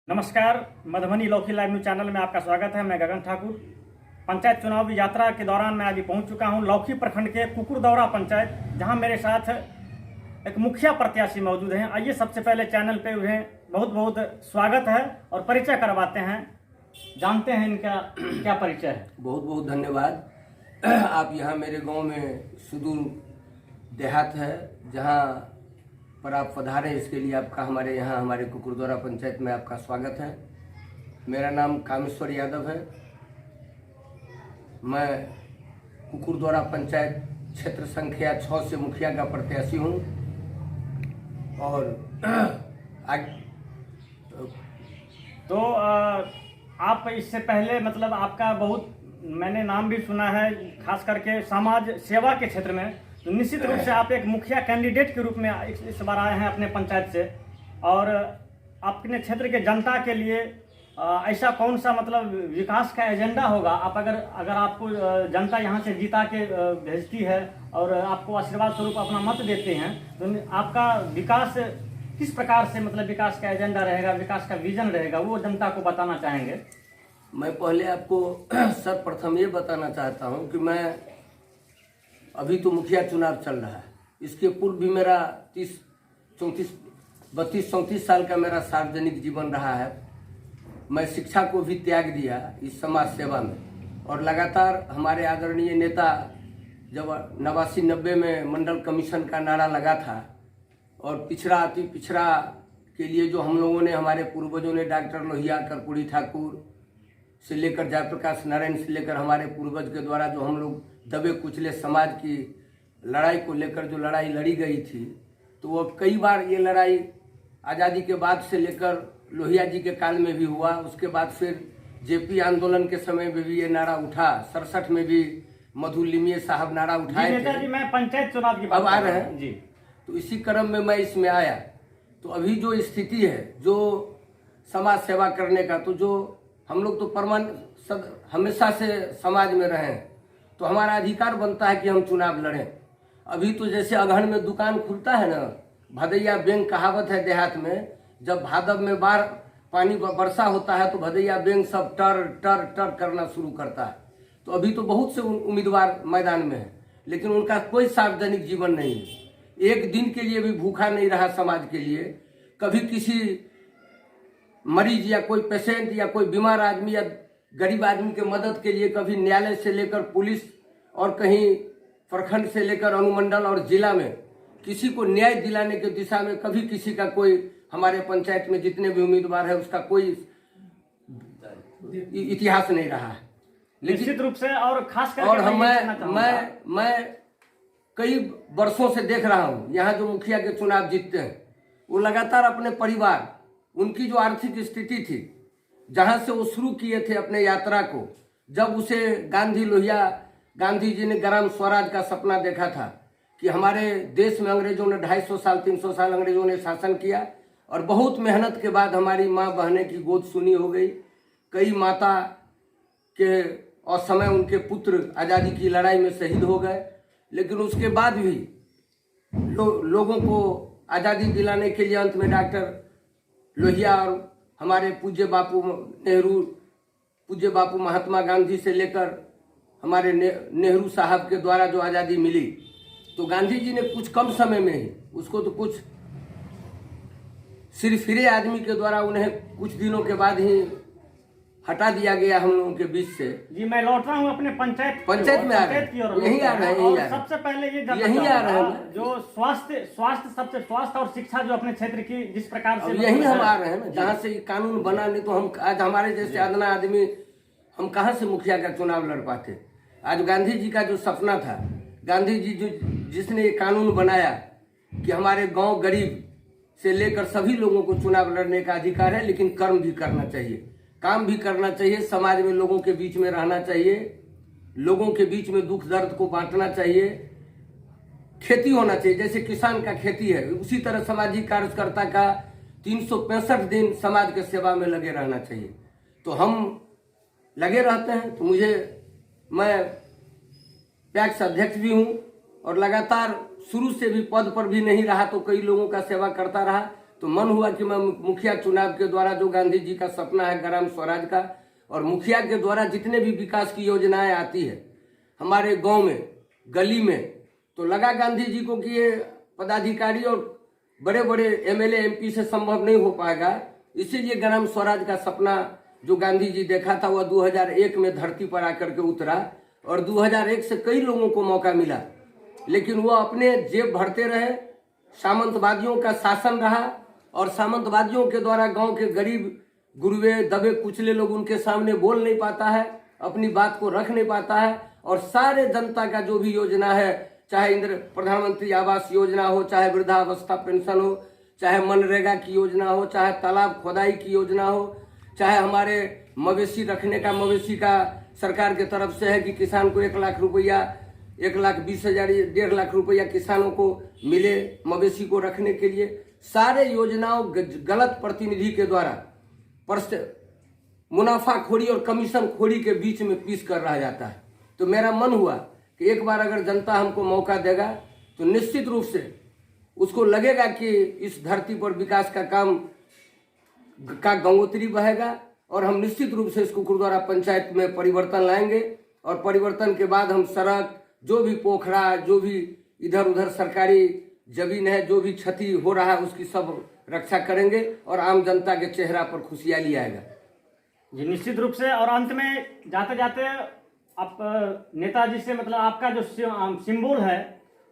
नमस्कार, मधुबनी लौकी live news channel में आपका स्वागत है। मैं गगन ठाकुर। पंचायत चुनावी यात्रा के दौरान मैं अभी पहुंच चुका हूं लौकी प्रखंड के कुकुरदौरा पंचायत, जहां मेरे साथ एक मुखिया प्रत्याशी मौजूद हैं। आइए सबसे पहले चैनल पे उन्हें बहुत बहुत स्वागत है और परिचय करवाते हैं, जानते हैं इनका क्या परिचय है। बहुत बहुत धन्यवाद। आप यहाँ मेरे गांव में सुदूर देहात है जहाँ पर आप पधारे, इसके लिए आपका हमारे यहाँ हमारे कुकुरदौरा पंचायत में आपका स्वागत है। मेरा नाम कामेश्वर यादव है। मैं कुकुरदौरा पंचायत क्षेत्र संख्या 6 से मुखिया का प्रत्याशी हूँ। और तो आप इससे पहले मतलब आपका बहुत मैंने नाम भी सुना है, खास करके समाज सेवा के क्षेत्र में। तो निश्चित रूप से आप एक मुखिया कैंडिडेट के रूप में इस बार आए हैं अपने पंचायत से, और अपने क्षेत्र के जनता के लिए ऐसा कौन सा मतलब विकास का एजेंडा होगा, आप अगर आपको जनता यहाँ से जीता के भेजती है और आपको आशीर्वाद स्वरूप अपना मत देते हैं, तो आपका विकास किस प्रकार से मतलब विकास का एजेंडा रहेगा, विकास का विजन रहेगा, वो जनता को बताना चाहेंगे। मैं पहले आपको सर्वप्रथम ये बताना चाहता हूँ कि मैं अभी तो मुखिया चुनाव चल रहा है, इसके पूर्व भी मेरा 32-34 साल का मेरा सार्वजनिक जीवन रहा है। मैं शिक्षा को भी त्याग दिया इस समाज सेवा में, और लगातार हमारे आदरणीय नेता जब 89-90 में मंडल कमीशन का नारा लगा था और पिछड़ा अति पिछड़ा के लिए जो हम लोगों ने, हमारे पूर्वजों ने, डॉक्टर लोहिया, कर्पूरी ठाकुर से लेकर जयप्रकाश नारायण से लेकर हमारे पूर्वज के द्वारा जो हम लोग दबे कुचले समाज की लड़ाई को लेकर जो लड़ाई लड़ी गई थी, तो वो कई बार ये लड़ाई आज़ादी के बाद से लेकर लोहिया जी के काल में भी हुआ। उसके बाद फिर जेपी आंदोलन के समय में भी ये नारा उठा। 67 में भी मधु लिमिये साहब नारा उठाए थे। जी, मैं पंचायत चुनाव की बात अब आ रहे हैं जी। तो इसी क्रम में मैं इसमें आया। तो अभी जो स्थिति है जो समाज सेवा करने का, तो जो हम लोग तो हमेशा से समाज में रहे, तो हमारा अधिकार बनता है कि हम चुनाव लड़ें। अभी तो जैसे अगहन में दुकान खुलता है ना, भदैया बेंग कहावत है देहात में, जब भादव में बाढ़ पानी वर्षा होता है तो भदैया बेंग सब टर टर टर करना शुरू करता है। तो अभी तो बहुत से उम्मीदवार मैदान में है, लेकिन उनका कोई सार्वजनिक जीवन नहीं है। एक दिन के लिए भी भूखा नहीं रहा समाज के लिए। कभी किसी मरीज या कोई पेशेंट या कोई बीमार आदमी या गरीब आदमी के मदद के लिए कभी न्यायालय से लेकर पुलिस और कहीं प्रखंड से लेकर अनुमंडल और जिला में किसी को न्याय दिलाने के दिशा में कभी किसी का कोई, हमारे पंचायत में जितने भी उम्मीदवार है उसका कोई इतिहास नहीं रहा है। निश्चित रूप से, और खास करके और मैं कई वर्षों से देख रहा हूँ यहाँ जो मुखिया के चुनाव जीतते हैं वो लगातार अपने परिवार, उनकी जो आर्थिक स्थिति थी, जहां से वो शुरू किए थे अपने यात्रा को, जब उसे गांधी जी ने ग्राम स्वराज का सपना देखा था कि हमारे देश में अंग्रेजों ने 250 साल 300 साल अंग्रेजों ने शासन किया, और बहुत मेहनत के बाद हमारी माँ बहनें की गोद सुनी हो गई। कई माता के असमय उनके पुत्र आज़ादी की लड़ाई में शहीद हो गए, लेकिन उसके बाद भी लोगों को आज़ादी दिलाने के लिए अंत में डॉक्टर लोहिया और हमारे पूज्य बापू नेहरू, पूज्य बापू महात्मा गांधी से लेकर हमारे नेहरू साहब के द्वारा जो आज़ादी मिली, तो गांधी जी ने कुछ कम समय में ही उसको, तो कुछ सिरफिरे आदमी के द्वारा उन्हें कुछ दिनों के बाद ही हटा दिया गया हम लोगों के बीच से। जी, मैं लौट रहा हूँ अपने पंचायत में आ रहे हैं, यही आ रहे हैं। सबसे पहले ये यही आ रहे हैं जो स्वास्थ्य और शिक्षा जो अपने क्षेत्र की जिस प्रकार से यही हम आ रहे हैं ना, जहाँ से कानून बना, नहीं तो हम आज हमारे जैसे अदना आदमी हम कहाँ से मुखिया का चुनाव लड़ पाते। आज गांधी जी का जो सपना था, गांधी जी जिसने ये कानून बनाया कि हमारे गांव गरीब से लेकर सभी लोगों को चुनाव लड़ने का अधिकार है, लेकिन कर्म भी करना चाहिए, काम भी करना चाहिए, समाज में लोगों के बीच में रहना चाहिए, लोगों के बीच में दुख दर्द को बांटना चाहिए, खेती होना चाहिए। जैसे किसान का खेती है, उसी तरह सामाजिक कार्यकर्ता का 365 दिन समाज के सेवा में लगे रहना चाहिए। तो हम लगे रहते हैं। तो मैं पैक्स अध्यक्ष भी हूँ, और लगातार शुरू से भी पद पर भी नहीं रहा तो कई लोगों का सेवा करता रहा। तो मन हुआ कि मैं मुखिया चुनाव के द्वारा जो गांधी जी का सपना है ग्राम स्वराज का, और मुखिया के द्वारा जितने भी विकास की योजनाएं आती है हमारे गांव में गली में, तो लगा गांधी जी को कि ये पदाधिकारी और बड़े बड़े एमएलए एमपी से संभव नहीं हो पाएगा, इसीलिए ग्राम स्वराज का सपना जो गांधी जी देखा था वह 2001 में धरती पर आकर के उतरा, और 2001 से कई लोगों को मौका मिला, लेकिन वह अपने जेब भरते रहे। सामंतवादियों का शासन रहा और सामंतवादियों के द्वारा गांव के गरीब गुरुवे दबे कुचले लोग उनके सामने बोल नहीं पाता है, अपनी बात को रख नहीं पाता है, और सारे जनता का जो भी योजना है, चाहे इंद्र प्रधानमंत्री आवास योजना हो, चाहे वृद्धावस्था पेंशन हो, चाहे मनरेगा की योजना हो, चाहे तालाब खोदाई की योजना हो, चाहे हमारे मवेशी रखने का, मवेशी का सरकार की तरफ से है कि किसान को 1 लाख रुपया, 1,20,000, 1.5 लाख रुपया किसानों को मिले मवेशी को रखने के लिए। सारे योजनाओं गलत प्रतिनिधि के द्वारा मुनाफाखोरी और कमीशन खोरी के बीच में पीस कर रहा जाता है। तो मेरा मन हुआ कि एक बार अगर जनता हमको मौका देगा तो निश्चित रूप से उसको लगेगा कि इस धरती पर विकास का काम का गंगोत्री बहेगा, और हम निश्चित रूप से इस कुकुरद्वारा पंचायत में परिवर्तन लाएंगे, और परिवर्तन के बाद हम सड़क, जो भी पोखरा, जो भी इधर उधर सरकारी जमीन है, जो भी क्षति हो रहा है उसकी सब रक्षा करेंगे, और आम जनता के चेहरा पर खुशहाली आएगा। जी निश्चित रूप से। और अंत में जाते जाते आप नेताजी से मतलब आपका जो सिंबल है,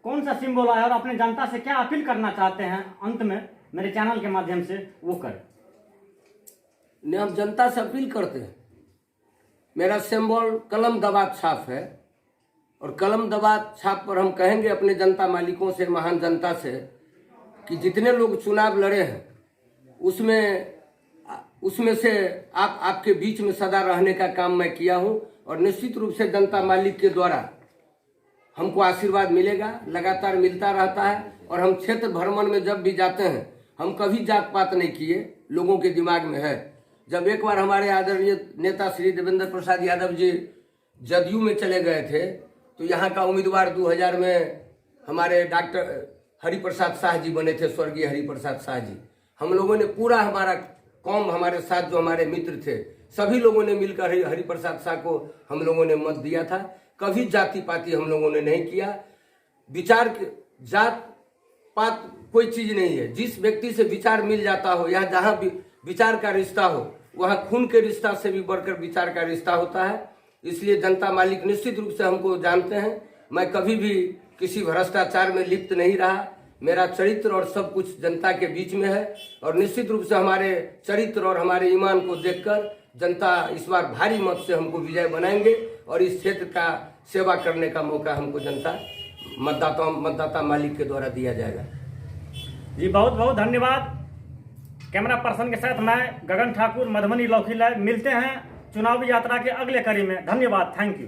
कौन सा सिंबल है, और अपने जनता से क्या अपील करना चाहते हैं अंत में मेरे चैनल के माध्यम से, वो करें। ने हम जनता से अपील करते हैं, मेरा सिंबल कलम दबात छाप है, और कलम दबात छाप पर हम कहेंगे अपने जनता मालिकों से, महान जनता से, कि जितने लोग चुनाव लड़े हैं उसमें से आपके बीच में सदा रहने का काम मैं किया हूं, और निश्चित रूप से जनता मालिक के द्वारा हमको आशीर्वाद मिलेगा, लगातार मिलता रहता है। और हम क्षेत्र भ्रमण में जब भी जाते हैं हम कभी जात पात नहीं किए, लोगों के दिमाग में है। जब एक बार हमारे आदरणीय नेता श्री देवेंद्र प्रसाद यादव जी जदयू में चले गए थे, तो यहाँ का उम्मीदवार 2000 में हमारे डॉक्टर हरिप्रसाद शाह जी बने थे, स्वर्गीय हरिप्रसाद शाह जी। हम लोगों ने पूरा हमारा कौम, हमारे साथ जो हमारे मित्र थे, सभी लोगों ने मिलकर हरिप्रसाद शाह को हम लोगों ने मत दिया था। कभी जाति पाति हम लोगों ने नहीं किया। विचार जात पात कोई चीज नहीं है। जिस व्यक्ति से विचार मिल जाता हो, या जहाँ भी विचार का रिश्ता हो, वहाँ खून के रिश्ता से भी बढ़कर विचार का रिश्ता होता है। इसलिए जनता मालिक निश्चित रूप से हमको जानते हैं। मैं कभी भी किसी भ्रष्टाचार में लिप्त नहीं रहा। मेरा चरित्र और सब कुछ जनता के बीच में है, और निश्चित रूप से हमारे चरित्र और हमारे ईमान को देखकर जनता इस बार भारी मत से हमको विजय बनाएंगे, और इस क्षेत्र का सेवा करने का मौका हमको जनता मतदाता मालिक के द्वारा दिया जाएगा। जी बहुत बहुत धन्यवाद। कैमरा पर्सन के साथ मैं गगन ठाकुर, मधुबनी लौकी लाइव। मिलते हैं चुनावी यात्रा के अगले कड़ी में। धन्यवाद, थैंक यू।